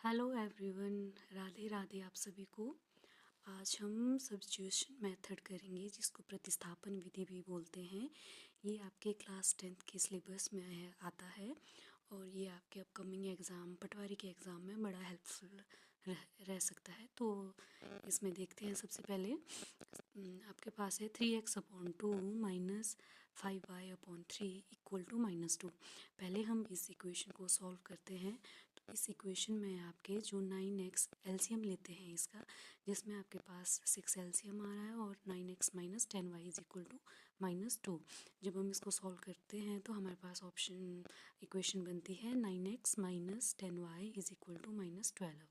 Hello everyone, Radhe Radhe आप सभी को। आज हम सब्स्टिट्यूशन मेथड करेंगे जिसको प्रतिस्थापन विधि भी बोलते हैं। ये आपके क्लास 10th के सिलेबस में आता है और ये आपके अपकमिंग एग्ज़ाम पटवारी के एग्ज़ाम में बड़ा हेल्पफुल रह सकता है। तो इसमें देखते हैं। सबसे पहले आपके पास है 3x/2 minus 5y/3 equal to -2। पहले हम इस इक्वेशन को सॉल्व करते हैं। तो इस इक्वेशन में आपके जो 9x एलसीएम लेते हैं इसका, जिसमें आपके पास 6 एलसीएम आ रहा है और 9x minus 10y is equal to -2। जब हम इसको सॉल्व करते हैं तो हमारे पास ऑप्शन इक्वेशन बनती है 9x minus 10y is equal to -12।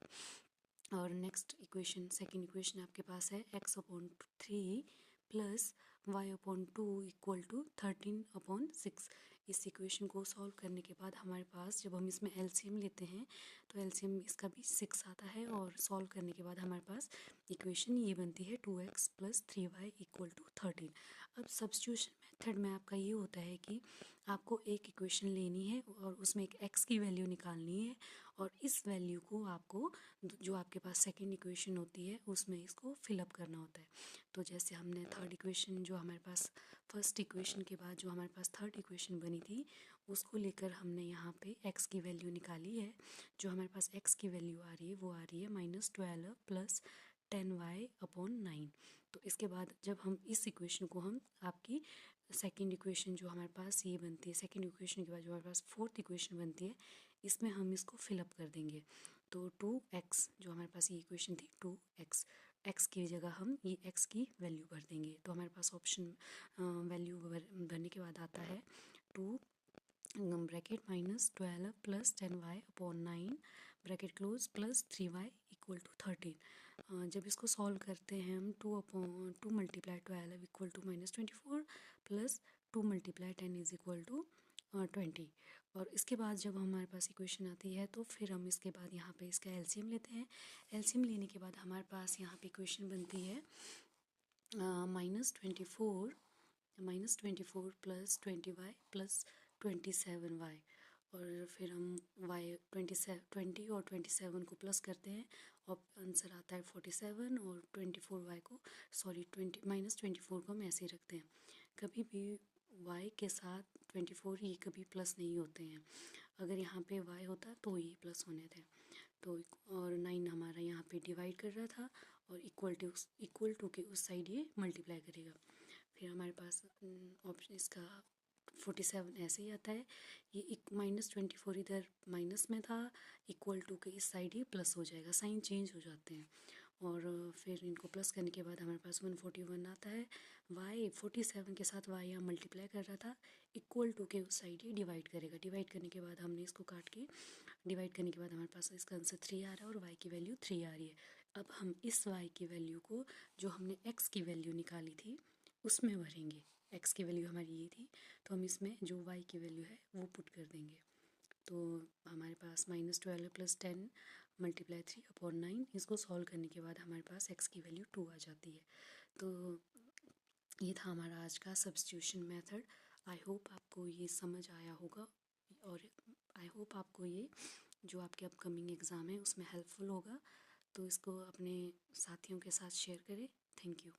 और नेक्स्ट इक्वेशन, सेकंड इक्वेशन आपके पास है x/3 plus y/2 equal to 13/6। इस इक्वेशन को सॉल्व करने के बाद हमारे पास, जब हम इसमें एलसीएम लेते हैं तो एलसीएम इसका भी 6 आता है और सॉल्व करने के बाद हमारे पास इक्वेशन ये बनती है 2x plus 3y equal to 13। अब सब्स्टिट्यूशन मेथड में आपका ये होता है कि आपको एक इक्वेशन लेनी है और उसमें एक x की वैल्यू निकालनी है और इस वैल्यू को आपको जो आपके पास सेकंड इक्वेशन होती है उसमें इसको फिलअप करना होता है। तो जैसे हमने थर्ड इक्वेशन, जो हमारे पास फर्स्ट इक्वेशन के बाद जो हमारे पास थर्ड इक्वेशन बनी थी, उसको लेकर हमने यहाँ पे x की वैल्यू निकाली है। जो हमारे पास x की वैल्यू आ रही है वो आ रही है -12 प्लस 10y/9। तो इसके बाद जब हम इस इक्वेशन को हम आपकी सेकंड इक्वेशन जो हमारे पास ये बनती है, सेकंड इक्वेशन के बाद जो हमारे पास फोर्थ इक्वेशन बनती है, इसमें हम इसको फिलअप कर देंगे। तो 2x जो हमारे पास ये इक्वेशन थी 2x, x की जगह हम ये x की वैल्यू भर देंगे। तो हमारे पास ऑप्शन वैल्यू भरने के बाद आता है 2 bracket -12 plus 10y/9 bracket close plus 3y equal to 13। जब इसको सॉल्व करते हैं हम 2 multiply 12 equal to -24 plus 2 multiply 10 is equal to 20। और इसके बाद जब हमारे पास इक्वेशन आती है तो फिर हम इसके बाद यहाँ पे इसका एलसीएम लेते हैं। एलसीएम लेने के बाद हमारे पास यहाँ पे इक्वेशन बनती है -24 प्लस 20y प्लस 27y। और फिर हम y 20 और 27 को प्लस करते हैं और आंसर आता है 47। और 24y को -24 को हम ऐसे ही रखते हैं। कभी भी y के साथ 24 ये कभी प्लस नहीं होते हैं। अगर यहाँ पे y होता तो ये प्लस होने थे। तो और 9 हमारा यहाँ पे डिवाइड कर रहा था और इक्वल टू के उस साइड ये मल्टीप्लाई करेगा। फिर हमारे पास ऑप्शन इसका 47 ऐसे ही आता है। ये -24 इधर माइनस में था, इक्वल टू के इस साइड ये प्लस हो जाएगा, साइन चेंज हो जाते हैं। और फिर इनको प्लस करने के बाद हमारे पास 141 आता है। y 47 के साथ y यहाँ मल्टीप्लाई कर रहा था, इक्वल टू के उस साइड ये डिवाइड करेगा। डिवाइड करने के बाद हमने इसको काट के डिवाइड करने के बाद हमारे पास इसका आंसर 3 आ रहा है और y की वैल्यू 3 आ रही है। अब हम इस y की वैल्यू को, जो हमने x की वैल्यू निकाली थी, उसमें भरेंगे। x की वैल्यू हमारी ये थी तो हम इसमें जो y की वैल्यू है वो पुट कर देंगे। तो हमारे पास -12 प्लस 10 मल्टीप्लाई 3/9, इसको सॉल्व करने के बाद हमारे पास x की वैल्यू 2 आ जाती है। तो ये था हमारा आज का सब्स्टिट्यूशन मेथड। आई होप आपको ये समझ आया होगा और आई होप आपको ये जो आपके अपकमिंग एग्ज़ाम है उसमें हेल्पफुल होगा। तो इसको अपने साथियों के साथ शेयर करें। Thank you.